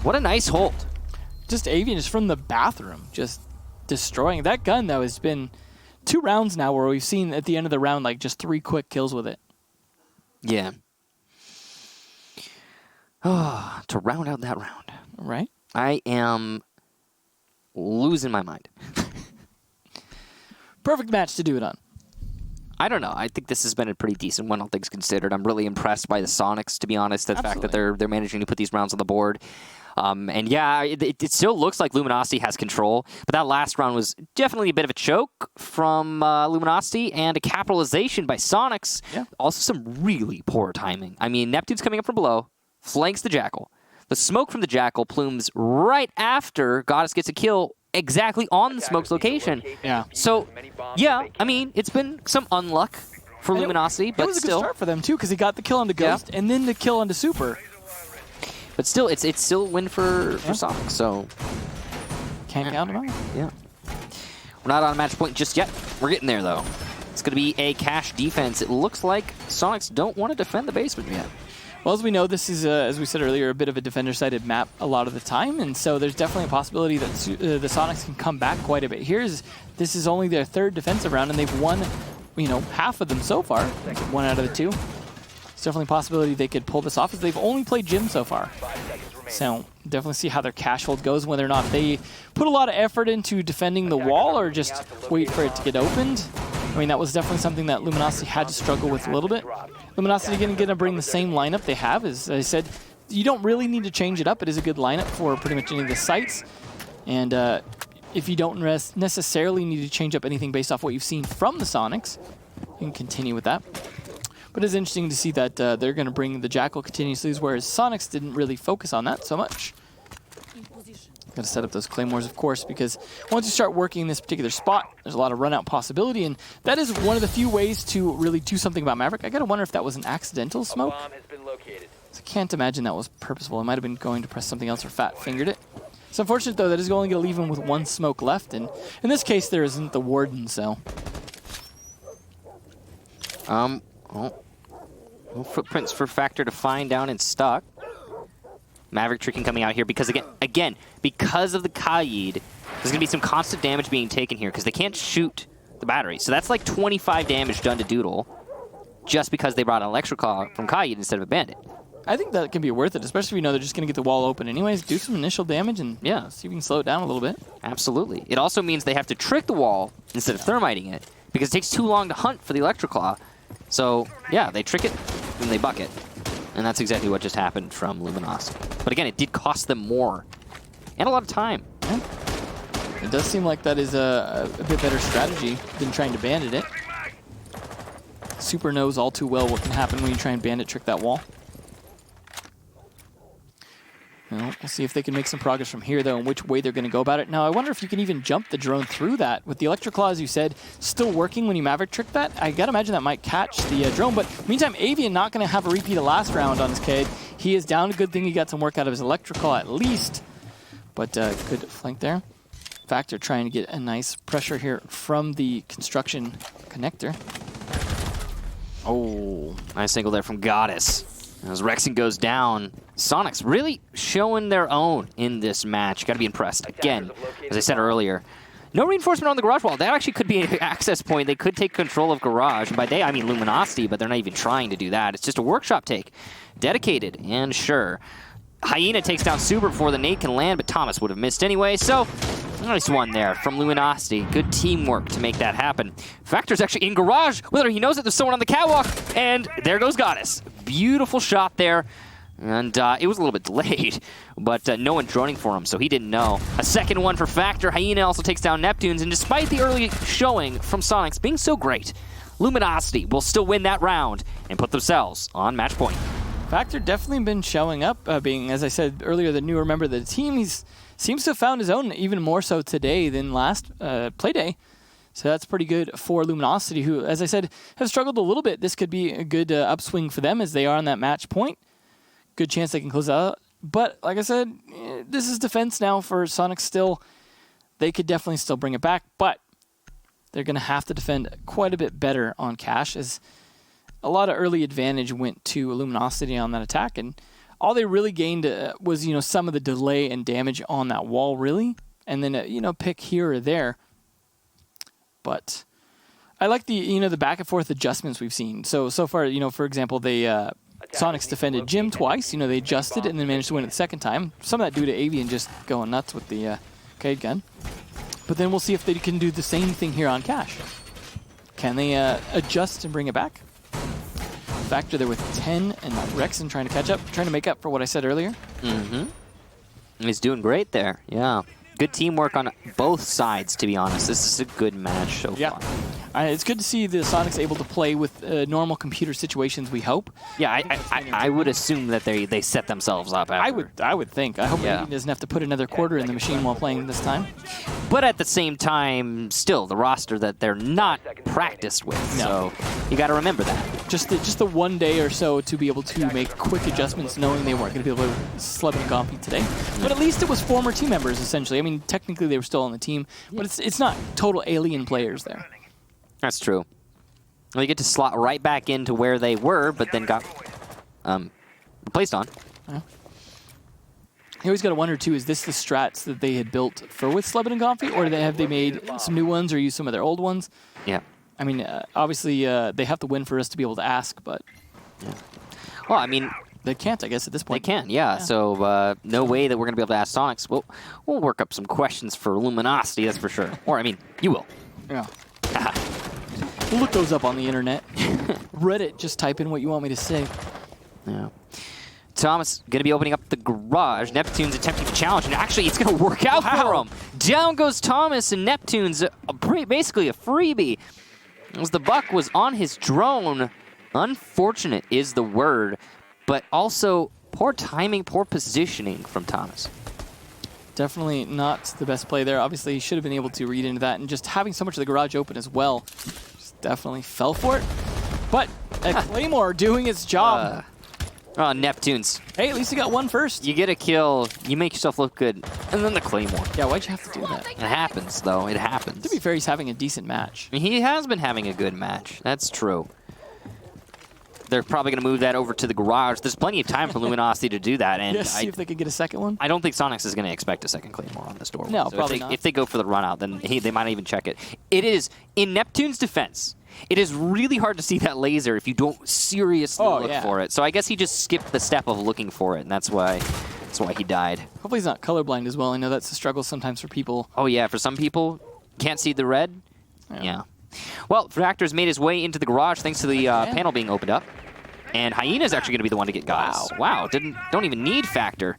What a nice hold. Just Avian is from the bathroom, just destroying. That gun, though, has been 2 rounds now where we've seen at the end of the round, like, just 3 quick kills with it. Yeah. To round out that round. Right? I am losing my mind. Perfect match to do it on. I don't know. I think this has been a pretty decent one, all things considered. I'm really impressed by the Soniqs, to be honest. The fact that they're managing to put these rounds on the board. And yeah, it still looks like Luminosity has control, but that last round was definitely a bit of a choke from Luminosity and a capitalization by Soniqs. Yeah. Also some really poor timing. I mean, Neptune's coming up from below, flanks the Jackal. The smoke from the Jackal plumes right after Goddess gets a kill exactly on the smoke's location. Yeah. So, yeah, I mean, it's been some unluck for Luminosity, but it was a good start for them, too, because he got the kill onto Ghost and then the kill onto Super. But still, it's still a win for Soniqs, so... Can't count them out. Yeah. We're not on a match point just yet. We're getting there, though. It's going to be a cash defense. It looks like Soniqs don't want to defend the basement yet. Well, as we know, this is, as we said earlier, a bit of a defender-sided map a lot of the time, and so there's definitely a possibility that the Soniqs can come back quite a bit. This is only their 3rd defensive round, and they've won, half of them so far. 1 out of the 2. It's definitely a possibility they could pull this off, as they've only played Jim so far. So definitely see how their cash hold goes, whether or not they put a lot of effort into defending the wall or just wait for it to get opened. I mean, that was definitely something that Luminosity had to struggle with a little bit. Luminosity going to bring the same lineup they have. As I said, you don't really need to change it up. It is a good lineup for pretty much any of the sites. And if you don't necessarily need to change up anything based off what you've seen from the Soniqs, you can continue with that. But it's interesting to see that they're going to bring the Jackal continuously, whereas Soniqs didn't really focus on that so much. Got to set up those claymores, of course, because once you start working in this particular spot, there's a lot of run-out possibility, and that is one of the few ways to really do something about Maverick. I got to wonder if that was an accidental smoke. I can't imagine that was purposeful. It might have been going to press something else or fat-fingered it. It's unfortunate, though, that is only going to leave him with 1 smoke left, and in this case, there isn't the Warden, so... Well, footprints for Factor to find down and stuck. Maverick tricking coming out here because, again, because of the Kaid, there's going to be some constant damage being taken here because they can't shoot the battery. So that's like 25 damage done to Doodle just because they brought an Electroclaw from Kaid instead of a Bandit. I think that can be worth it, especially if you know they're just going to get the wall open anyways, do some initial damage, and see if you can slow it down a little bit. Absolutely. It also means they have to trick the wall instead of thermiting it because it takes too long to hunt for the Electroclaw. So, yeah, they trick it, then they buck it. And that's exactly what just happened from Luminosity. But again, it did cost them more. And a lot of time. Yeah. It does seem like that is a bit better strategy than trying to bandit it. Super knows all too well what can happen when you try and bandit trick that wall. Well, we'll see if they can make some progress from here, though, and which way they're going to go about it. Now, I wonder if you can even jump the drone through that. With the Electroclaw, as you said, still working when you Maverick trick that, I got to imagine that might catch the drone. But meantime, Avian not going to have a repeat of last round on his Cade. He is down. A good thing he got some work out of his Electroclaw at least. But good flank there. Factor trying to get a nice pressure here from the construction connector. Oh, nice angle there from Goddess. As Rexing goes down, Soniqs really showing their own in this match. Got to be impressed. Again, as I said earlier, No reinforcement on the garage wall. That actually could be an access point. They could take control of garage. And by they, I mean Luminosity, but they're not even trying to do that. It's just a workshop take. Dedicated and sure. Hyena takes down Super before the nade can land, but Thomas would have missed anyway. So, nice one there from Luminosity. Good teamwork to make that happen. Factor's actually in garage. Whether he knows it, there's someone on the catwalk. And there goes Goddess. Beautiful shot there. And it was a little bit delayed, but no one droning for him, so he didn't know. A second one for Factor. Hyena also takes down Neptunes, and despite the early showing from Soniqs being so great, Luminosity will still win that round and put themselves on match point. Factor definitely been showing up, being, as I said earlier, the newer member of the team. He seems to have found his own even more so today than last play day. So that's pretty good for Luminosity, who, as I said, have struggled a little bit. This could be a good upswing for them as they are on that match point. Good chance they can close out. But like I said, this is defense now for Soniqs still. They could definitely still bring it back, but they're going to have to defend quite a bit better on cash, as a lot of early advantage went to Luminosity on that attack, and all they really gained was, some of the delay and damage on that wall, really, and then, pick here or there. But I like the back and forth adjustments we've seen. So far, for example, they Soniqs defended Jim twice. They adjusted and then managed to win it the second time. Some of that due to Avian just going nuts with the arcade gun. But then we'll see if they can do the same thing here on Cash. Can they adjust and bring it back? Factor there with 10, and Rexon trying to catch up, trying to make up for what I said earlier. Mm-hmm. He's doing great there, yeah. Good teamwork on both sides, to be honest. This is a good match so far. It's good to see the Soniqs able to play with normal computer situations, we hope. Yeah, I would assume that they set themselves up after. I would think. I hope he doesn't have to put another quarter in the machine while playing this time. But at the same time, still, the roster that they're not practiced with. No. So you got to remember that. Just the one day or so to be able to make quick adjustments, knowing they weren't going to be able to Sleb and Gompy today. But at least it was former team members, essentially. I mean, technically they were still on the team, but it's not total alien players there. That's true. Well, you get to slot right back into where they were, but then got replaced on. You always got to wonder, too, is this the strats that they had built for with Sleb and Gompy, or have they made some new ones or used some of their old ones? Yeah. I mean, obviously, they have to win for us to be able to ask, but... Yeah. Well, I mean... They can't, I guess, at this point. They can, yeah. So no way that we're going to be able to ask Soniqs. We'll work up some questions for Luminosity, that's for sure. Or, I mean, you will. Yeah. We'll look those up on the internet. Reddit, just type in what you want me to say. Yeah. Thomas going to be opening up the garage. Neptune's attempting to challenge, and actually it's going to work out for him. Down goes Thomas, and Neptune's basically a freebie. As the buck was on his drone. Unfortunate is the word, but also poor timing, poor positioning from Thomas. Definitely not the best play there. Obviously, he should have been able to read into that, and just having so much of the garage open as well. Just definitely fell for it. But a Claymore doing its job. Oh, Neptunes. Hey, at least he got one first. You get a kill, you make yourself look good, and then the Claymore. Yeah, why'd you have to do that? It happens, though. It happens. To be fair, he's having a decent match. He has been having a good match. That's true. They're probably going to move that over to the garage. There's plenty of time for Luminosity to do that. And see if they can get a second one. I don't think Soniqs is going to expect a second Claymore on this door. No, so probably not. If they go for the run out, then they might not even check it. It is, in Neptune's defense, it is really hard to see that laser if you don't seriously look for it. So I guess he just skipped the step of looking for it, and that's why he died. Hopefully he's not colorblind as well. I know that's a struggle sometimes for people. Oh, yeah. For some people, can't see the red. Yeah. Well, Factor's made his way into the garage thanks to the panel being opened up. And Hyena's actually going to be the one to get Goddess. Wow. Don't even need Factor.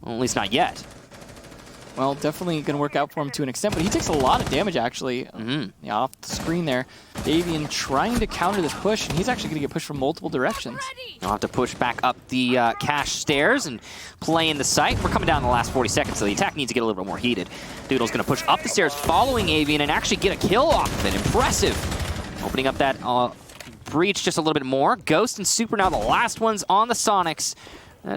Well, at least not yet. Well, definitely going to work out for him to an extent, but he takes a lot of damage, actually. Yeah, off the screen there. Davian trying to counter this push, and he's actually going to get pushed from multiple directions. I'll have to push back up the cache stairs and play in the site. We're coming down in the last 40 seconds, so the attack needs to get a little bit more heated. Doodle's going to push up the stairs following Avian and actually get a kill off of it. Impressive. Opening up that breach just a little bit more. Ghost and Super now the last ones on the Soniqs.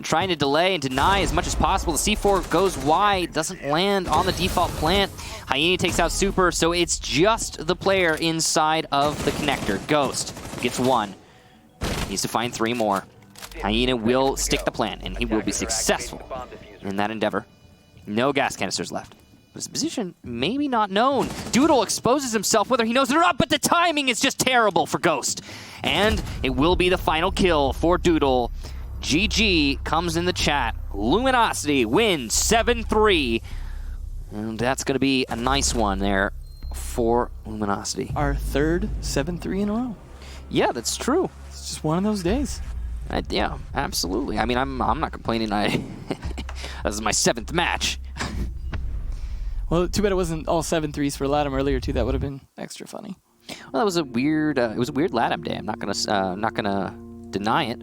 Trying to delay and deny as much as possible. The C4 goes wide, doesn't land on the default plant. Hyena takes out Super, so it's just the player inside of the connector. Ghost gets one. Needs to find 3 more. Hyena will stick the plant, and he will be successful in that endeavor. No gas canisters left. His position maybe not known. Doodle exposes himself whether he knows it or not, but the timing is just terrible for Ghost. And it will be the final kill for Doodle. GG comes in the chat. Luminosity wins 7-3. And that's going to be a nice one there for Luminosity. Our third 7-3 in a row. Yeah, that's true. It's just one of those days. Yeah, absolutely. I mean, I'm not complaining. This is my 7th match. Well, too bad it wasn't all 7-3s for Latam earlier too. That would have been extra funny. Well, that was a weird. It was a weird Latam day. I'm not gonna deny it,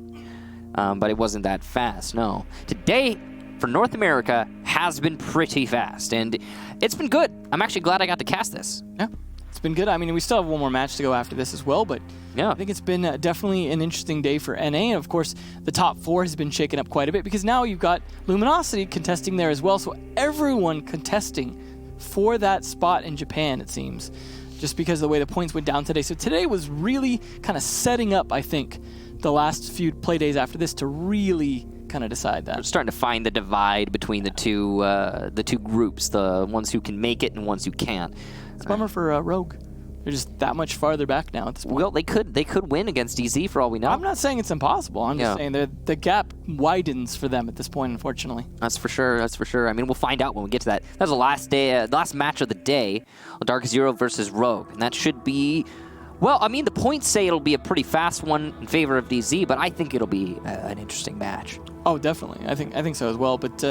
but it wasn't that fast. No, today for North America has been pretty fast, and it's been good. I'm actually glad I got to cast this. Yeah, it's been good. I mean, we still have one more match to go after this as well, but yeah, I think it's been definitely an interesting day for NA. And of course, the top 4 has been shaken up quite a bit because now you've got Luminosity contesting there as well. So everyone contesting for that spot in Japan, it seems, just because of the way the points went down today. So today was really kind of setting up, I think, the last few play days after this to really kind of decide that. We're starting to find the divide between the two groups, the ones who can make it and ones who can't. It's a bummer for Rogue. They're just that much farther back now at this point. Well, they could win against DZ for all we know. I'm not saying it's impossible. I'm just saying the gap widens for them at this point, unfortunately. That's for sure. That's for sure. I mean, we'll find out when we get to that. That's the last day, last match of the day, Dark Zero versus Rogue, and that should be. Well, I mean, the points say it'll be a pretty fast one in favor of DZ, but I think it'll be an interesting match. Oh, definitely. I think so as well. But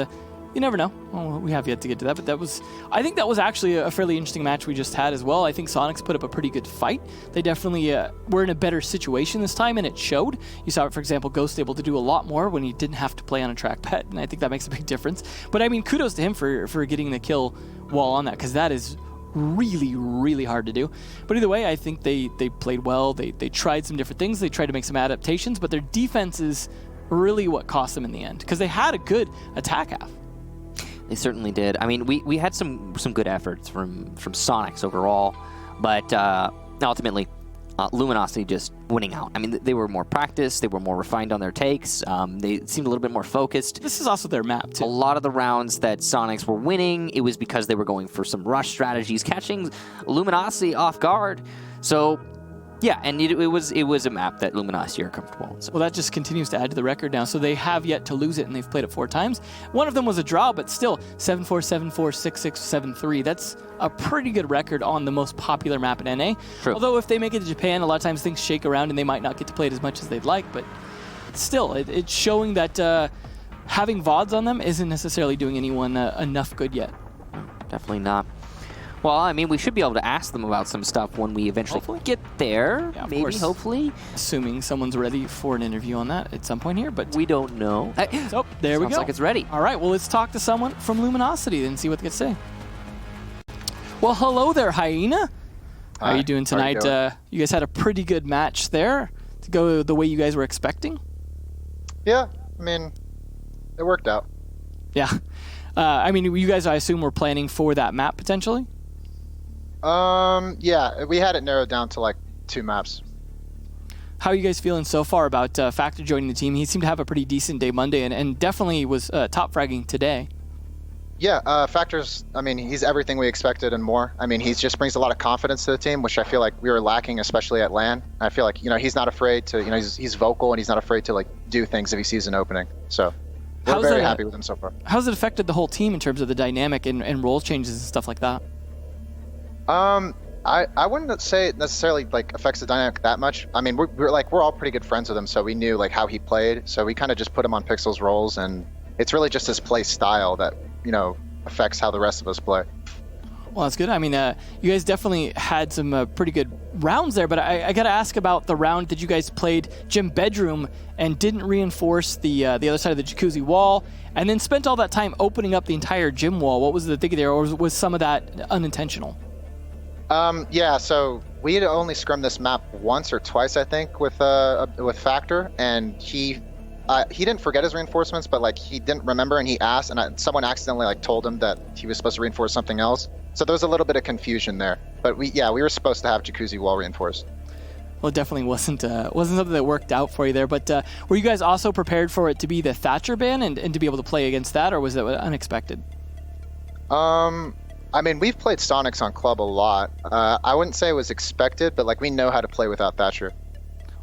you never know. Well, we have yet to get to that. But I think that was actually a fairly interesting match we just had as well. I think Soniqs put up a pretty good fight. They definitely were in a better situation this time, and it showed. You saw, for example, Ghost able to do a lot more when he didn't have to play on a track pet, and I think that makes a big difference. But I mean, kudos to him for getting the kill while on that, because that is really, really hard to do. But either way, I think they played well. They tried some different things. They tried to make some adaptations, but their defense is really what cost them in the end, because they had a good attack half. They certainly did. I mean, we had some good efforts from Soniqs overall, but ultimately, Luminosity just winning out. I mean, they were more practiced. They were more refined on their takes. They seemed a little bit more focused. This is also their map, too. A lot of the rounds that Soniqs were winning, it was because they were going for some rush strategies, catching Luminosity off guard. So, yeah, and it was a map that Luminosity are comfortable with. So. Well, that just continues to add to the record now. So they have yet to lose it, and they've played it 4 times. One of them was a draw, but still 7-4, 7-4, 6-6, 7-3. That's a pretty good record on the most popular map in NA. True. Although if they make it to Japan, a lot of times things shake around, and they might not get to play it as much as they'd like. But still, it's showing that having VODs on them isn't necessarily doing anyone enough good yet. Definitely not. Well, I mean, we should be able to ask them about some stuff when we eventually get there. Yeah, maybe, course. hopefully. Assuming someone's ready for an interview on that at some point here, but We don't know. so there we go. Sounds like it's ready. All right, well, let's talk to someone from Luminosity and see what they can say. Well, hello there, Hyena. How are you doing tonight? You guys had a pretty good match there to go the way you guys were expecting. Yeah, I mean, it worked out. Yeah. I mean, you guys, I assume, were planning for that map potentially? Yeah, we had it narrowed down to like 2 maps. How are you guys feeling so far about Factor joining the team? He seemed to have a pretty decent day Monday and definitely was top fragging today. Yeah, Factor's, I mean, he's everything we expected and more. I mean, he just brings a lot of confidence to the team, which I feel like we were lacking, especially at LAN. I feel like, he's not afraid to, he's vocal and he's not afraid to like do things if he sees an opening. So we're very happy with him so far. How's it affected the whole team in terms of the dynamic and role changes and stuff like that? I wouldn't say it necessarily like affects the dynamic that much. I mean, we're all pretty good friends with him, so we knew like how he played. So we kind of just put him on Pixel's roles, and it's really just his play style that affects how the rest of us play. Well, that's good. I mean, you guys definitely had some pretty good rounds there, but I got to ask about the round that you guys played Gym Bedroom and didn't reinforce the other side of the jacuzzi wall, and then spent all that time opening up the entire gym wall. What was the thinking there, or was some of that unintentional? Yeah, so we had only scrimmed this map once or twice, I think, with Factor, and he didn't forget his reinforcements, but like he didn't remember, and he asked, and someone accidentally like told him that he was supposed to reinforce something else. So there was a little bit of confusion there. But we were supposed to have jacuzzi wall reinforced. Well, it definitely wasn't something that worked out for you there. But were you guys also prepared for it to be the Thatcher ban and to be able to play against that, or was it unexpected? I mean, we've played Soniqs on Club a lot. I wouldn't say it was expected, but like we know how to play without Thatcher.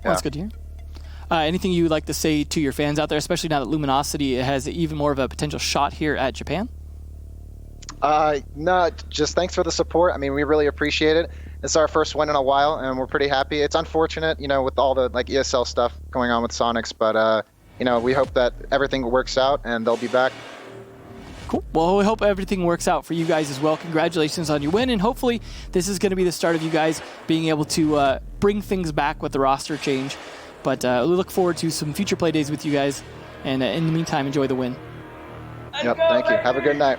Well, that's good to hear. Anything you would like to say to your fans out there, especially now that Luminosity has even more of a potential shot here at Japan? No, just thanks for the support. I mean, we really appreciate it. It's our first win in a while, and we're pretty happy. It's unfortunate, you know, with all the like ESL stuff going on with Soniqs, but you know, we hope that everything works out and they'll be back. Cool. Well, we hope everything works out for you guys as well. Congratulations on your win, and hopefully this is going to be the start of you guys being able to bring things back with the roster change. But we look forward to some future play days with you guys, and in the meantime, enjoy the win. Yep, thank you. Have a good night.